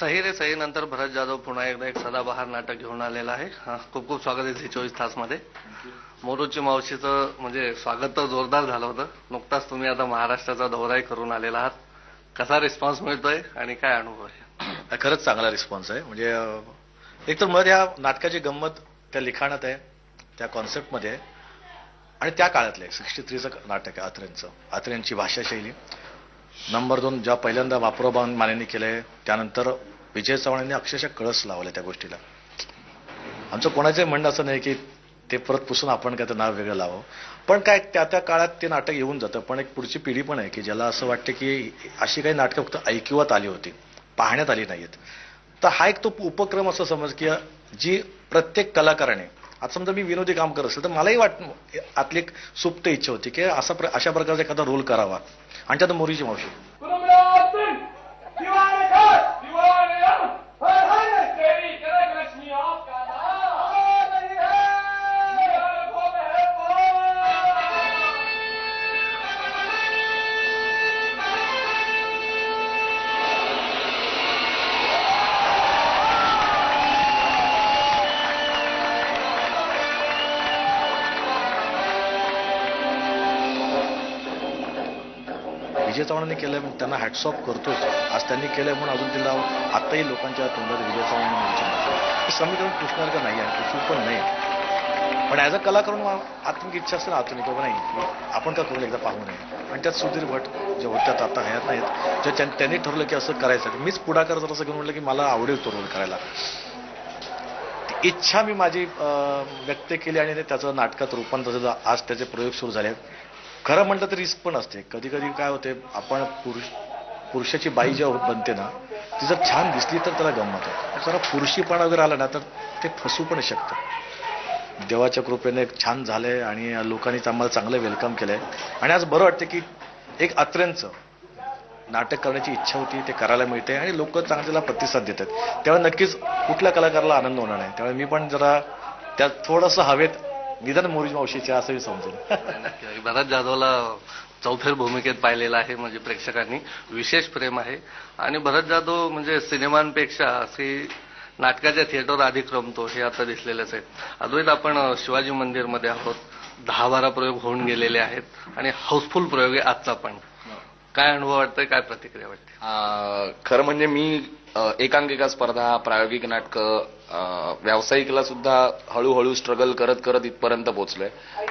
सही रे सही नंतर भरत जाधव पुन्हा एकदा एक सदाबहार नाटक घेऊन आलेला आहे. खूप खूप स्वागत आहे 24 तास मध्ये. मोरूची मावशीचं म्हणजे स्वागत तर जोरदार झालं होतं. नुकताच तुम्ही आता महाराष्ट्राचा दौराही करून आलेला आहात. कसा रिस्पॉन्स मिळतोय आणि काय अनुभव आहे? खरंच चांगला रिस्पॉन्स आहे. म्हणजे एक तर मुळात या नाटकाची गंमत त्या लिखाणात आहे, त्या कॉन्सेप्टमध्ये आहे आणि त्या काळातलं 63चं नाटक आहे अत्र्यांचं. अत्र्यांची भाषाशैली. नंबर 2 जेव्हा पहिल्यांदा बापूराव मानेंनी केलंय, त्यानंतर विजय चव्हाणांनी अक्षरशः कळस लावलाय त्या गोष्टीला. आमचं कोणाचंही म्हणणं असं नाही की ते परत पुसून आपण काय तर नाव वेगळं लावावं, पण काय त्या त्या काळात ते नाटक येऊन जातं. पण एक पुढची पिढी पण आहे की ज्याला असं वाटतं की अशी काही नाटकं फक्त ऐकिवात आली होती, पाहण्यात आली नाहीत. तर हा एक तो उपक्रम असं समज की जी प्रत्येक कलाकाराने, आता समजा मी विनोदी काम करत असेल तर मलाही आतली एक सुप्त इच्छा होती की अशा प्रकारचा एखादा रोल करावा. आणि त्यात मोरीची मावशी विजय चव्हाणांनी केलंय, त्यांना हॅट्स ऑफ करतोच. आज त्यांनी केलंय म्हणून अजून तिला आताही लोकांच्या तोंडात विजय चव्हाण समीकरण पुसणार का नाही आहे, पुसू पण नाही. पण ॲज अ कलाकार आत्मिक इच्छा असते ना आतून की नाही आपण का करू एकदा पाहू नये. आणि त्यात सुधीर भट जे होत्यात आता हयात नाहीत, जे त्यांनी ठरवलं की असं करायचं. मीच पुढाकार जर असं घेऊन म्हटलं की मला आवडेल तो रोल करायला. इच्छा मी माझी व्यक्त केली आणि त्याचं नाटकात रूपांतर झालं. आज त्याचे प्रयोग सुरू झाले. खरं म्हटलं तर रिस्क पण असते. कधी कधी काय होते, आपण पुरुषाची बाई जेव्हा बनते ना, ती जर छान दिसली तर त्याला गंमत आहे. जरा पुरुषीपणा वगैरे आला ना तर ते फसू पण शकतं. देवाच्या कृपेने छान झालंय आणि लोकांनी आम्हाला चांगलं वेलकम केलंय. आणि आज बरं वाटतं की एक अत्र्यांचं नाटक करण्याची इच्छा होती, ते करायला मिळते आणि लोक चांगल्याला प्रतिसाद देतात. त्यावेळी नक्कीच कुठल्या कलाकाराला आनंद होणार नाही. त्यावेळी मी पण जरा त्यात थोडंसं हवेत निदान मोरीची मावशीच्या असंही समजून. भरत जाधवला चौथ्या भूमिकेत पाहिलेला आहे, म्हणजे प्रेक्षकांनी विशेष प्रेम आहे. आणि भरत जाधव म्हणजे सिनेमांपेक्षा असे नाटकाच्या थिएटर अधिक रमतो हे आता दिसलेलंच आहे. अद्वैत, आपण शिवाजी मंदिरमध्ये आहोत. 10-12 प्रयोग होऊन गेलेले आहेत आणि हाऊसफुल प्रयोग आहे आजचा पण. काय अनुभव वाटतोय, काय प्रतिक्रिया वाटते? खरं म्हणजे मी एकांकिका स्पर्धा, प्रायोगिक नाटकं, व्यावसायिकला सुद्धा हळूहळू स्ट्रगल करत करत इथपर्यंत पोहोचलोय.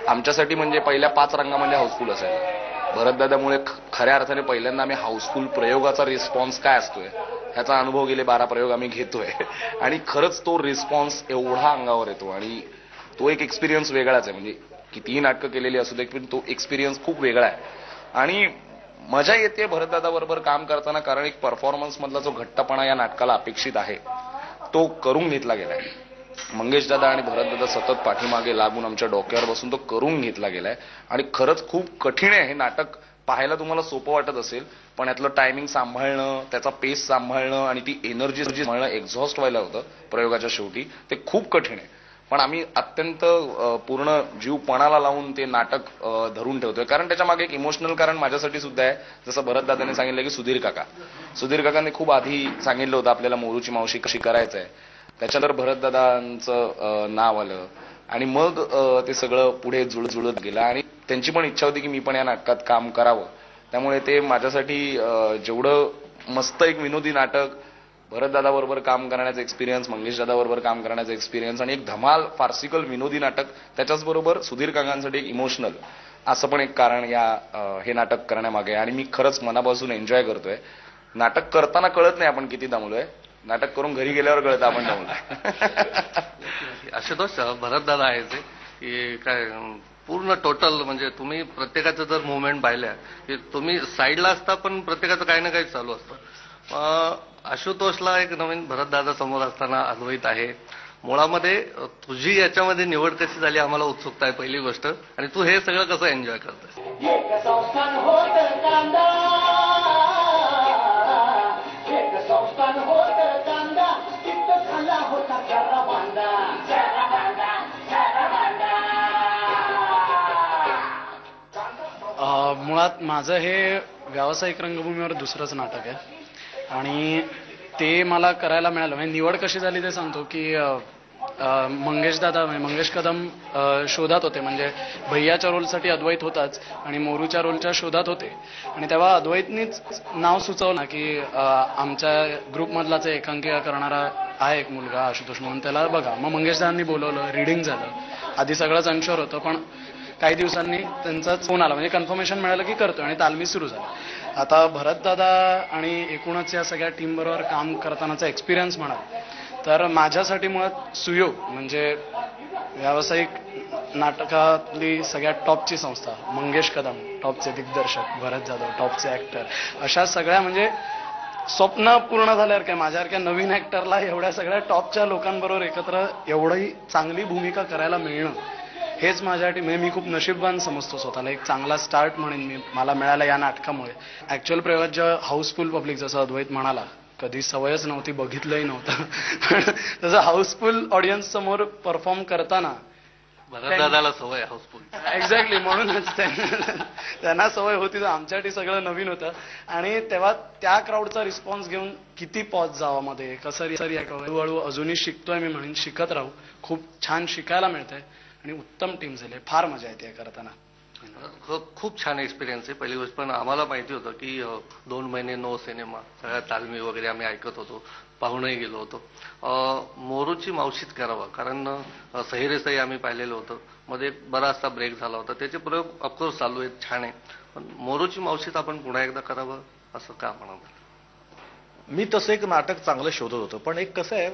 आमच्यासाठी म्हणजे पहिल्या 5 रंगामध्ये हाऊसफुल असायला. भरतदादामुळे खऱ्या अर्थाने पहिल्यांदा आम्ही हाऊसफुल प्रयोगाचा रिस्पॉन्स काय असतोय ह्याचा अनुभव गेले 12 प्रयोग आम्ही घेतोय. आणि खरंच तो रिस्पॉन्स एवढा अंगावर येतो आणि तो एक एक्सपिरियन्स वेगळाच आहे. म्हणजे कितीही नाटकं केलेली असू दे पण तो एक्सपिरियन्स खूप वेगळा आहे. आणि मजा येते भरतदादा बरोबर काम करताना, कारण एक परफॉर्मन्स मधला जो घट्टपणा या नाटकाला अपेक्षित आहे तो करून घेतला गेलाय. मंगेश दादा आणि भरतदादा सतत पाठीमागे लागून आमच्या डोक्यावर बसून तो करून घेतला गेलाय. आणि खरंच खूप कठीण आहे हे नाटक. पाहायला तुम्हाला सोपं वाटत असेल पण यातलं टायमिंग सांभाळणं, त्याचा पेस सांभाळणं आणि ती एनर्जी सांभाळणं, एक्झॉस्ट व्हायला होतं प्रयोगाच्या शेवटी, ते खूप कठीण आहे. पण आम्ही अत्यंत पूर्ण जीव पणाला लावून ते नाटक धरून ठेवतोय. कारण त्याच्या मागे एक इमोशनल कारण माझ्यासाठी सुद्धा आहे. जसं भरतदादांनी सांगितलं की सुधीर काकांनी खूप आधी सांगितलं होतं आपल्याला मोरूची मावशी कशी करायचं आहे. त्याच्यानंतर भरतदादांचं नाव आलं आणि मग ते सगळं पुढे जुळत गेलं आणि त्यांची पण इच्छा होती की मी पण या नाटकात काम करावं. त्यामुळे ते माझ्यासाठी जेवढं मस्त एक विनोदी नाटक, भरतदादाबरोबर काम करण्याचा एक्सपिरियन्स, मंगेश दादाबरोबर काम करण्याचा एक्सपिरियन्स आणि एक धमाल फार्सिकल विनोदी नाटक, त्याच्याचबरोबर सुधीर काकांसाठी एक इमोशनल, असं पण एक कारण हे नाटक करण्यामागे. आणि मी खरंच मनापासून एन्जॉय करतोय. नाटक करताना कळत नाही आपण किती दमलोय, नाटक करून घरी गेल्यावर कळतं आपण दमलोय. आशुतोष, भरतदादा आहे ते की काय पूर्ण टोटल, म्हणजे तुम्ही प्रत्येकाचं जर मुवमेंट पाहिल्या की तुम्ही साईडला असता पण प्रत्येकाचं काही ना काही चालू असतं. आशुतोषला एक नवीन भरतदादा समोर असताना अद्वैत आहे. मुळामध्ये तुझी याच्यामध्ये निवड कशी झाली आम्हाला उत्सुकता आहे पहिली गोष्ट, आणि तू हे सगळं कसं एन्जॉय करतोस? मुळात माझं हे व्यावसायिक रंगभूमीवर दुसरंच नाटक आहे आणि ते मला करायला मिळालं. म्हणजे निवड कशी झाली ते सांगतो की मंगेश दादा मंगेश कदम शोधात होते, म्हणजे भैयाच्या रोलसाठी अद्वैत होताच आणि मोरूच्या रोलच्या शोधात होते. आणि तेव्हा अद्वैतनीच नाव सुचवलं की आमच्या ग्रुपमधलाच एकांकिका करणारा आहे एक मुलगा आशुतोष म्हणून, त्याला बघा. मग मंगेश दादांनी बोलवलं, रिडिंग झालं. आधी सगळंच अनशोर होतं, पण काही दिवसांनी त्यांचाच फोन आला, म्हणजे कन्फर्मेशन मिळालं की करतोय आणि तालमी सुरू झाली. आता भरत दादा आणि एकूणच या सगळ्या टीम बरोबर काम करतानाचा एक्सपिरियन्स म्हणा तर माझ्यासाठी मुळात सुयोग म्हणजे व्यावसायिक नाटकातली सगळ्यात टॉपची संस्था, मंगेश कदम टॉपचे दिग्दर्शक, भरत जाधव टॉपचे ऍक्टर, अशा सगळ्या म्हणजे स्वप्न पूर्ण झाल्यावर काय माझ्यासारख्या नवीन ऍक्टरला एवढ्या सगळ्या टॉपच्या लोकांबरोबर एकत्र एवढी चांगली भूमिका करायला मिळणं हेच माझ्यासाठी, म्हणजे मी खूप नशीबवान समजतो स्वतःला. एक चांगला स्टार्ट म्हणेन मी मला मिळाला या नाटकामुळे. ऍक्च्युअल प्रयोगात जेव्हा हाऊसफुल पब्लिक, जसं अद्वैत म्हणाला, कधी सवयच नव्हती, बघितलंही नव्हतं, तसं हाऊसफुल ऑडियन्स समोर परफॉर्म करताना दादाला सवय हाऊसफुल. एक्झॅक्टली, म्हणूनच त्यांना सवय होती, तर आमच्यासाठी सगळं नवीन होतं. आणि तेव्हा त्या क्राऊडचा रिस्पॉन्स घेऊन किती पॉज जावा मध्ये कसं हळूहळू अजूनही शिकतोय मी म्हणेन, शिकत राहू. खूप छान शिकायला मिळतंय आणि उत्तम टीम झाली, फार मजा येते करताना. खूप छान एक्सपिरियन्स आहे. पहिली गोष्ट, पण आम्हाला माहिती होतं की 2 महिने नो सिनेमा, सगळ्या तालमी वगैरे आम्ही ऐकत होतो, पाहूनही गेलो होतो. मोरूची मावशीत करावं, कारण सहिरेसही आम्ही पाहिलेलं होतं, मध्ये बराचसा ब्रेक झाला होता. त्याचे प्रयोग ऑफकोर्स चालू आहेत, छान आहे, पण मोरूची मावशीत आपण पुन्हा एकदा करावं असं का म्हणावं? मी तसं एक नाटक चांगलं शोधत होतो, पण एक कसं आहे,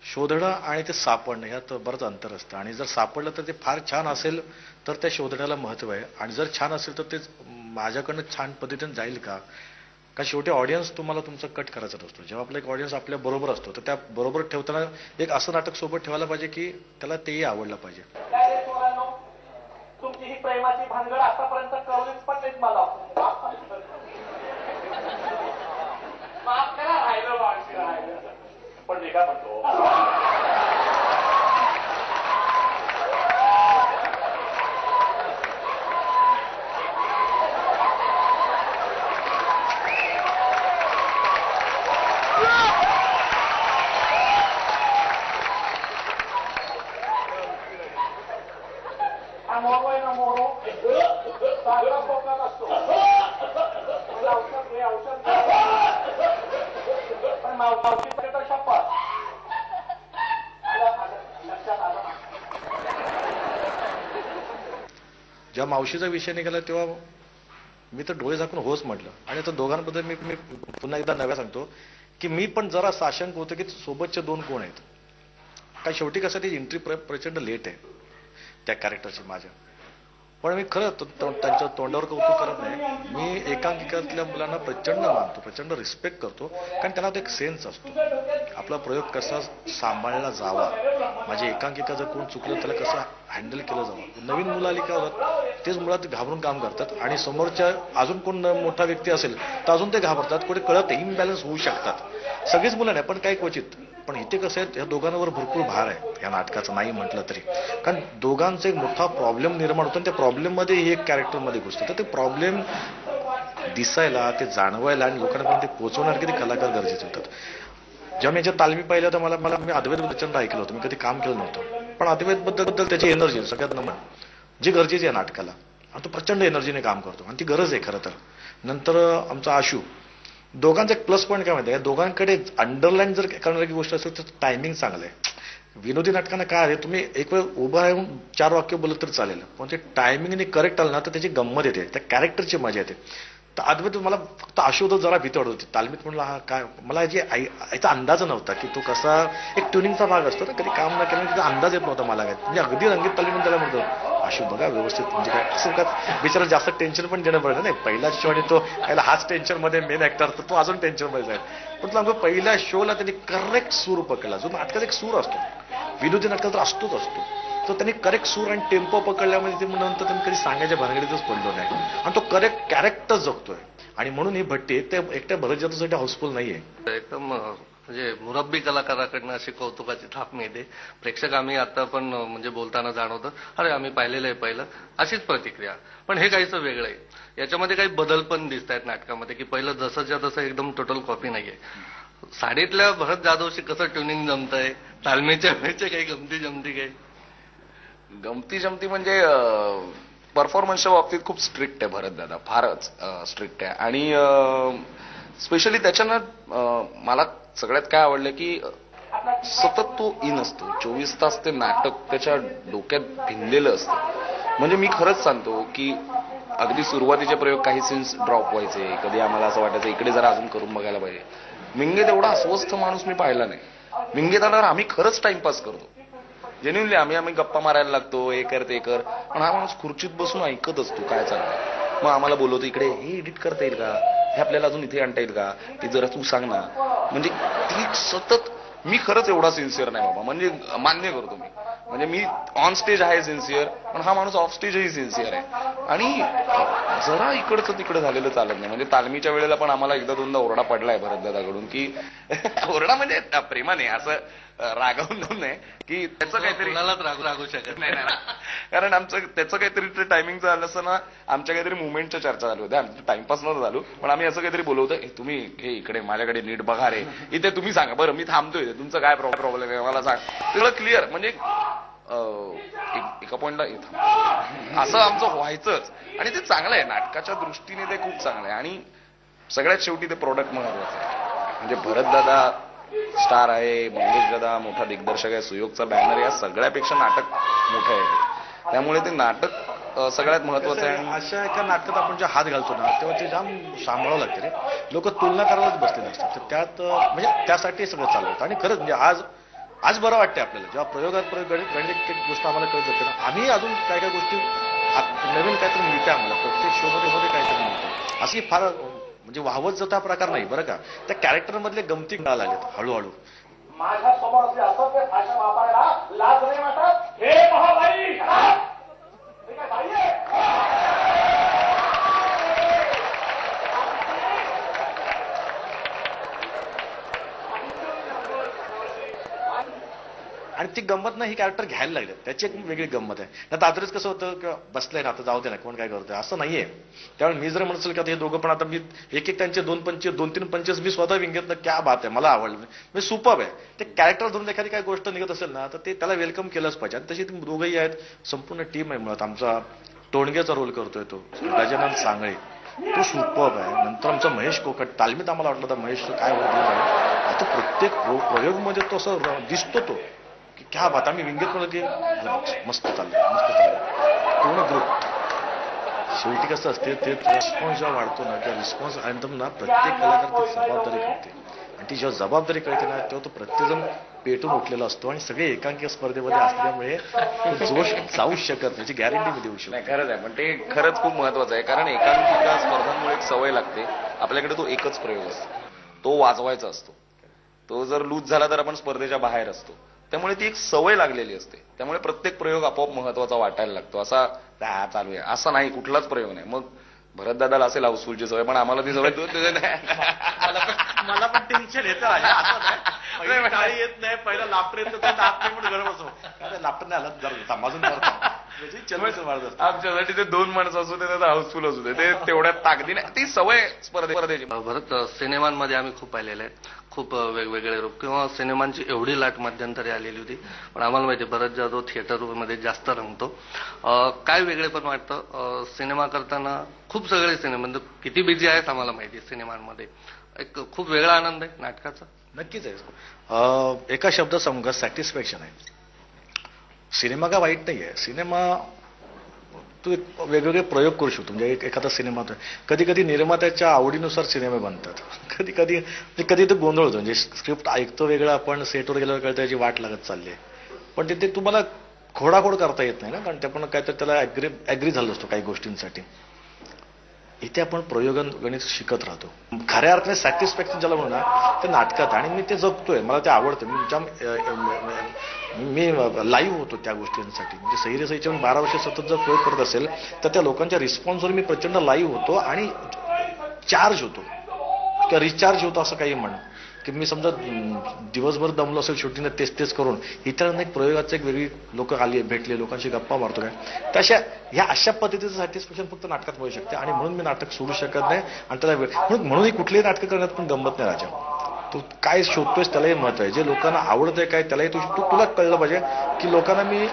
शोधणं आणि ते सापडणं यात बरंच अंतर असतं. आणि जर सापडलं तर ते फार छान असेल तर त्या शोधण्याला महत्व आहे, आणि जर छान असेल तर ते माझ्याकडनं छान पद्धतीने जाईल का शेवटी ऑडियन्स तुम्हाला तुमचा कट करायचा नसतो. जेव्हा आपला एक ऑडियन्स आपल्या बरोबर असतो तर त्या बरोबर ठेवताना एक असं नाटक सोबत ठेवायला पाहिजे की त्याला तेही आवडलं पाहिजे. तुमची ही प्रेमाची भानगड आतापर्यंत कळलीच पण नाही मला. माफ करा, राहिलं पण मी काय म्हणतो, मोरू आहे ना, मोरू चांगला पोकात असतो, औषध हे औषध, पण मावशीकडे तर शपथ लक्षात आलं. जेव्हा मावशीचा विषय निघाला तेव्हा मी तर डोळे झाकून होच म्हटलं. आणि आता दोघांबद्दल मी पुन्हा एकदा नव्या सांगतो की मी पण जरा साशंक होतो की सोबतचे 2 कोण आहेत. काय शेवटी कसं ती एंट्री प्रचंड लेट आहे त्या कॅरेक्टरची माझ्या, पण मी खरं त्यांच्या तोंडावर कौतुक करत नाही. मी एकांकिकातल्या मुलांना प्रचंड मानतो, प्रचंड रिस्पेक्ट करतो, कारण त्यांना तो एक सेन्स असतो आपला प्रयोग कसा सांभाळला जावा. माझी एकांकिका जर कोण चुकलं त्याला कसं हँडल केलं जावं. नवीन मुलं आली काय होतात, तेच मुळात घाबरून काम करतात, आणि समोरच्या अजून कोण मोठा व्यक्ती असेल तर अजून ते घाबरतात, कोणी कळत इम्बॅलन्स होऊ शकतात. सगळीच मुलं नाही पण काही क्वचित. पण इथे कसं आहे, या दोघांवर भरपूर भार आहे या नाटकाचं, नाही म्हटलं तरी, कारण दोघांचा एक मोठा प्रॉब्लेम निर्माण होतो आणि त्या प्रॉब्लेम मध्ये हे एक कॅरेक्टरमध्ये घुसतं. तर ते प्रॉब्लेम दिसायला, ते जाणवायला आणि लोकांपर्यंत पोहोचवणार किती कलाकार गरजेचे होतात. जेव्हा मी याच्या तालमी पाहिल्या तर मला मी अद्वैत प्रचंड ऐकलं होतं, मी कधी काम केलं नव्हतं, पण अद्वैत बद्दल त्याची एनर्जी सगळ्यात नंबर जी गरजेची आहे नाटकाला, आणि तो प्रचंड एनर्जीने काम करतो आणि ती गरज आहे खरं तर. नंतर आमचा आशू, दोघांचा एक प्लस पॉईंट काय माहिती आहे, दोघांकडे अंडरलाईन जर करणारी गोष्ट असेल तर टायमिंग चांगलं आहे. विनोदी नाटकांना काय आहे, तुम्ही एक वेळ उभं राहून 4 वाक्य बोलत तरी चालेल, पण ते टायमिंगने करेक्ट आलं ना तर त्याची गंमत येते, त्या कॅरेक्टरची मजा येते. तर अद्वैत मला फक्त आशुबद्दल जरा भीती वाटत होती. तालमीत म्हणलं हा काय, मला याचा अंदाज नव्हता की तो कसा, एक ट्युनिंगचा भाग असतो ना, कधी काम न केलं त्याचा अंदाज येत नव्हता मला काय. म्हणजे अगदी रंगीत तालमीत त्याला म्हणतो आशू बघा व्यवस्थित, म्हणजे काय असं का बिचारा जास्त टेन्शन पण घेणं पडलं नाही. पहिला शो आणि तो पहिला हाच टेन्शन मध्ये मेन ऍक्टर, तर तो अजून टेन्शन मध्ये जाईल. पण तुला पहिल्या शोला त्यांनी करेक्ट सूर पकडला, जो नाटकात एक सूर असतो, विनोदी नाटकात तर असतोच असतो, तर त्यांनी करेक्ट सूर आणि टेम्पो पकडल्यामध्ये ते नंतर त्यांनी कधी सांगायच्या भानगडीतच पडलो नाही, आणि तो करेक्ट कॅरेक्टर जगतोय. आणि म्हणून ही भट्टी एकट्या भरत जाधवसाठी हाऊसफुल नाहीये. एकदम म्हणजे मुरब्बी कलाकाराकडनं अशी कौतुकाची थाप मिळते. प्रेक्षक आम्ही आता पण म्हणजे बोलताना जाणवतं, अरे आम्ही पाहिलेलं आहे पहिलं, अशीच प्रतिक्रिया. पण हे काहीच वेगळं आहे, याच्यामध्ये काही बदल पण दिसत आहेत नाटकामध्ये, की पहिलं जसंच्या तसं एकदम टोटल कॉपी नाहीये. साडीतल्या भरत जाधवशी कसं ट्युनिंग जमतंय, तालमीच्या वेळेचे काही गमती जमती काही? गमती जमती म्हणजे परफॉर्मन्सच्या बाबतीत खूप स्ट्रिक्ट आहे भरत दादा, फारच स्ट्रिक्ट आहे. आणि स्पेशली त्याच्यानं मला सगळ्यात काय आवडलं की सतत तो इन असतो. 24 तास ते नाटक त्याच्या डोक्यात भिनलेलं असतं. म्हणजे मी खरंच सांगतो की अगदी सुरुवातीचे प्रयोग काही सीन्स ड्रॉप व्हायचे, कधी आम्हाला असं वाटायचं इकडे जरा अजून करून बघायला पाहिजे. मिंगेत एवढा अस्वस्थ माणूस मी पाहिला नाही. मिंगेत आल्यावर आम्ही खरंच टाइमपास करतो, जेन्युनली आम्ही गप्पा मारायला लागतो, हे कर ते कर, पण हा माणूस खुर्चीत बसून ऐकत असतो काय चाललंय. मग आम्हाला बोलवतो इकडे, हे एडिट करता येईल का, हे आपल्याला अजून इथे आणता येईल का, ते जरा तू सांग ना. म्हणजे ती सतत, मी खरंच एवढा सिन्सिअर नाही बाबा, म्हणजे मान्य करतो मी. म्हणजे मी ऑन स्टेज आहे सिन्सिअर, पण हा माणूस ऑफ स्टेजही सिन्सिअर आहे. आणि जरा इकडचं तिकडं झालेलं चालत नाही. म्हणजे तालमीच्या वेळेला पण आम्हाला एकदा दोनदा ओरडा पडलाय भरतदादाकडून की ओरडा म्हणजे प्रेमाने, असं रागवून नाही की त्याचं काहीतरी कोणालाच रागू शकत नाही. कारण आमचं त्याचं काहीतरी टायमिंग झालं असं ना, आमच्या काहीतरी मुवमेंटच्या चर्चा चालू होत्या, आमचं टाइमपास नव्हतं चालू, पण आम्ही असं काहीतरी बोलवतो, तुम्ही हे इकडे माझ्याकडे नीट बघा रे, इथे तुम्ही सांगा, बरं मी थांबतोय, तुमचं काय प्रॉब्लेम आहे मला सांग, सगळं क्लिअर. म्हणजे एका पॉइंटला असं आमचं व्हायचंच. आणि ते चांगलं आहे, नाटकाच्या दृष्टीने ते खूप चांगलं आहे. आणि सगळ्यात शेवटी ते प्रोडक्ट महत्वाचं आहे. म्हणजे भरतदादा स्टार आहे, मंगेश दादा मोठा दिग्दर्शक आहे, सुयोगचा बॅनर, या सगळ्यापेक्षा नाटक मोठं आहे. त्यामुळे ते नाटक सगळ्यात महत्वाचं आहे. अशा एका नाटकात आपण जे हात घालतो ना, तेव्हा ते जाम सांभाळावं लागतं रे. लोक तुलना करायलाच बसलेले असतात, तर त्यात म्हणजे त्यासाठी सगळं चालू होतं. आणि खरंच म्हणजे आज बरं वाटतंय आपल्याला, जेव्हा प्रयोगात गणित गोष्ट आम्हाला कळत जाते ना, आम्ही अजून काय काय गोष्टी नवीन काहीतरी मिळते आम्हाला, प्रत्येक शो मध्ये काहीतरी मिळतं. अशी फार म्हणजे वाहवत जाता प्रकार नाही बरं का. त्या कॅरेक्टर मधले गमती कळायला लागेल हळूहळू. माझ्या समोर असले असभ्य भाषा वापरायला लाज नाही वाटत? हे महाबाई, हे काय बाई आहे? आणि ती गंमत ना ही कॅरेक्टर घ्यायला लागले, त्याची एक वेगळी गंमत आहे. ना तातडीच कसं होतं किंवा बसलंय ना, आता जाऊ दे ना, कोण काय करतोय असं नाहीये. त्यामुळे मी जर म्हणतो की आता हे दोघं पण, आता मी एक त्यांचे 2-3 पंचेस मी स्वतः विंगेतनं, क्या बात आहे, मला आवडलं, म्हणजे सुपर्ब आहे. ते कॅरेक्टर धरून एखादी काही गोष्ट निघत असेल ना, तर ते त्याला वेलकम केलंच पाहिजे. आणि तशी दोघंही आहेत, संपूर्ण टीम आहे. मुळात आमचा टोणगेचा रोल करतोय तो गजानन सांगळे, तो सुपर्ब आहे. नंतर आमचा महेश कोकट, तालमीत आम्हाला वाटलं होतं महेश काय होतं, आता प्रत्येक प्रयोगमध्ये तो असं दिसतो तो की क्या बात. आम्ही विंगेत म्हणलं की मस्त चाललंय. पूर्ण ग्रुप शेवटी कसं असते, ते रिस्पॉन्स जेव्हा वाढतो ना, त्या रिस्पॉन्स एकदम ना प्रत्येक कलाकार ती जबाबदारी कळते. आणि ती जेव्हा जबाबदारी कळते ना, तेव्हा तो प्रत्येकजण पेटून उठलेला असतो. आणि सगळे एकांकी स्पर्धेमध्ये असल्यामुळे जोश जाऊच शकत नाही, गॅरंटी मी देऊ शकतो. खरंच आहे, पण ते खरंच खूप महत्वाचं आहे. कारण एकांकिका स्पर्धांमुळे एक सवय लागते. आपल्याकडे तो एकच प्रयोग असतो, तो वाजवायचा असतो. तो जर लूज झाला तर आपण स्पर्धेच्या बाहेर असतो. त्यामुळे ती एक सवय लागलेली असते. त्यामुळे प्रत्येक प्रयोग आपोआप महत्वाचा वाटायला लागतो. असा चालू आहे असं नाही, कुठलाच प्रयोग नाही. मग भरतदादाला असेल हाऊसफुलची सवय, पण आम्हाला ती सवय मला पण टेन्शन येतं येत नाही, पहिला लाफ्टर येत गरम असो, लाफ्टर नाही आला जरा माझून आमच्यासाठी ते 2 माणसं असू दे, हाऊसफुल असू दे, ते तेवढ्या ताकदीने ती सवय स्पर्धेची. भरत सिनेमांमध्ये आम्ही खूप पाहिलेले आहेत, खूप वेगवेगळे रूप, किंवा सिनेमांची एवढी लाट मध्यंतरी आलेली होती. पण आम्हाला माहिती आहे भरत जाधव थिएटरमध्ये जास्त रंगतो. काय वेगळे पण वाटतं सिनेमा करताना. खूप सगळे सिनेमा, म्हणजे किती बिझी आहेत आम्हाला माहिती आहे सिनेमांमध्ये, एक खूप वेगळा आनंद आहे नाटकाचा. नक्कीच आहे. एका शब्दात सांगू, सॅटिस्फॅक्शन आहे. सिनेमा का वाईट नाही आहे. सिनेमा तू एक वेगवेगळे प्रयोग करू शकतो. म्हणजे एखादा सिनेमा, कधी कधी निर्मात्याच्या आवडीनुसार सिनेमे बनतात, कधी कधी ते गोंधळ होतो. म्हणजे स्क्रिप्ट ऐकतो वेगळं, आपण सेटवर गेल्यावर कळतं त्याची वाट लागत चालली आहे, पण तिथे तुम्हाला खोडाखोड करता येत नाही ना, कारण ते आपण काहीतरी त्याला ऍग्री झालं असतो काही गोष्टींसाठी. इथे आपण गणित शिकत राहतो. खऱ्या अर्थाने सॅटिस्फॅक्शन ज्याला म्हणू ना, ते नाटकात. आणि मी ते जगतोय, मला ते आवडतं. मी लाईव्ह होतो त्या गोष्टींसाठी. म्हणजे सहिरे सहीच्या 12 वर्ष सतत जर प्रयोग करत असेल, तर त्या लोकांच्या रिस्पॉन्सवर मी प्रचंड लाईव्ह होतो आणि चार्ज होतो किंवा रिचार्ज होतो, असं काही म्हण की मी समजा दिवसभर दमलो असेल शूटिंग तेच करून, इतरांना एक प्रयोगाचं एक वेगळी लोक आली भेटले, लोकांशी गप्पा मारतो काय, तशा ह्या अशा पद्धतीचं सॅटिस्फॅक्शन फक्त नाटकात मिळू शकते. आणि म्हणून मी नाटक सोडू शकत नाही. आणि त्याला म्हणून ही कुठलीही नाटकं करण्यात पण गंमत नाही राजा. तू काय शोधतोयस त्यालाही महत्व आहे. जे लोकांना आवडतंय काय त्यालाही तुला कळलं पाहिजे की लोकांना मी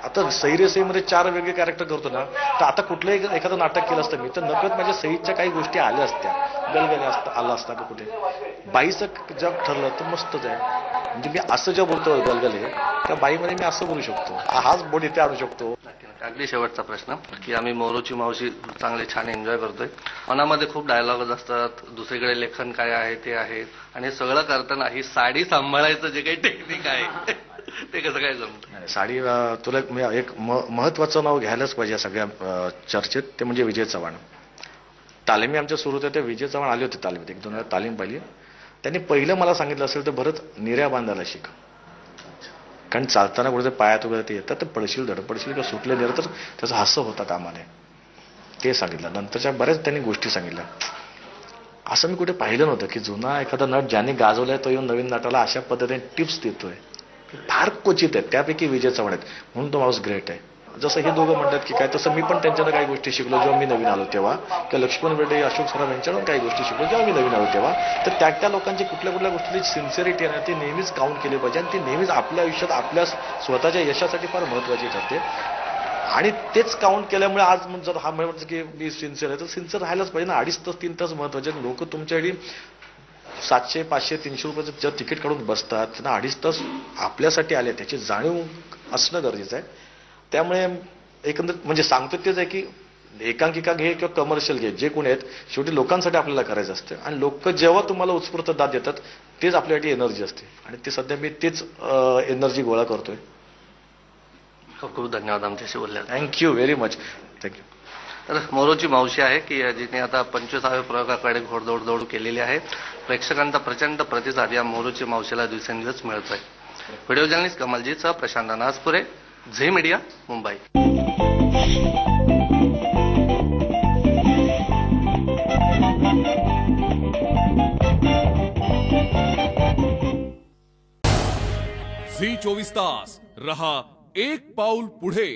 आता सईमध्ये 4 वेगळे कॅरेक्टर करतो ना, तर आता कुठलंही एखादं नाटक केलं असतं मी तर नकळत माझ्या सईच्या काही गोष्टी आल्या असत्या, गलगले आला असता का कुठे. बाईचं जग ठरलं तर मस्तच आहे. म्हणजे मी असं जे बोलतो गलगले त्या बाईमध्ये मी असं बोलू शकतो, हाच बोट इथे आणू शकतो. अगदी शेवटचा प्रश्न की आम्ही मोरूची मावशी चांगले छान एन्जॉय करतोय. मनामध्ये खूप डायलॉगच असतात, दुसरीकडे लेखन काय आहे ते आहे, आणि सगळं करताना ही साडी सांभाळायचं जे काही टेक्निक आहे ते कसं काय जमतं? साडी तुला एक महत्वाचं नाव घ्यायलाच पाहिजे या सगळ्या चर्चेत, ते म्हणजे विजय चव्हाण. तालिमी आमच्या सुरू होत्या त्या विजय चव्हाण आले होते तालिमीत, 1-2 वेळा तालीम पाहिली. त्यांनी पहिलं मला सांगितलं असेल तर भरत निर्या बांधायला शिक, कारण चालताना कुठे पायात वगैरे ते येतात तर पडशील धडपडशील किंवा सुटले गेलं तर त्याचं हास्य होता कामा नये, ते सांगितलं. नंतरच्या बऱ्याच त्यांनी गोष्टी सांगितल्या. असं मी कुठे पाहिलं नव्हतं की जुना एखादा नट ज्याने गाजवलाय तो येऊन नवीन नटाला अशा पद्धतीने टिप्स देतोय. फार क्वचित आहेत, त्यापैकी विजय चव्हाण आहेत, म्हणून तो माणूस ग्रेट आहे. जसं हे दोघं म्हणतात की काय, तसं मी पण त्यांच्यानं काही गोष्टी शिकलो जेव्हा मी नवीन आलो तेव्हा, किंवा लक्ष्मण बेर्डे अशोक सराफ यांच्याकडून काही गोष्टी शिकलो जेव्हा मी नवीन आलो तेव्हा. तर त्या लोकांची कुठल्या गोष्टीची सिन्सिअरिटी आहे ना ती नेहमीच काउंट केली पाहिजे, आणि ती नेहमीच आपल्या आयुष्यात आपल्या स्वतःच्या यशासाठी फार महत्वाची ठरते. आणि तेच काउंट केल्यामुळे आज जर हा म्हणतो की मी सिन्सिअर आहे तर सिन्सिअर राहायलाच पाहिजे ना. 2.5 तास 3 तास महत्वाचे. लोक तुमच्यासाठी 700, 500, 300 रुपयाचं जर तिकीट काढून बसतात, त्यांना 2.5 तास आपल्यासाठी आले त्याची जाणीव असणं गरजेचं आहे. त्यामुळे एकंदर म्हणजे सांगतो तेच आहे की एकांकिका घे किंवा कमर्शियल घे, जे कोणी आहेत शेवटी लोकांसाठी आपल्याला करायचं असतं, आणि लोक जेव्हा तुम्हाला उत्स्फूर्त दाद देतात तेच आपल्यासाठी एनर्जी असते, आणि ते सध्या मी तेच एनर्जी गोळा करतोय. खूप खूप धन्यवाद आमच्याशी बोलल्या. Thank you very much. थँक्यू. तर मोरूची मावशी आहे की जिने आता 25व्या प्रयोगाकडे घोडदौड केलेली आहे. प्रेक्षकांचा प्रचंड प्रतिसाद या मोरूची मावशीला दिवसेंदिवस मिळत आहे. व्हिडिओ जर्नलिस्ट कमलजीतसह Prashant Najpure, Zee media, Mumbai. Zee 24 तास रहा एक पाऊल पुढे.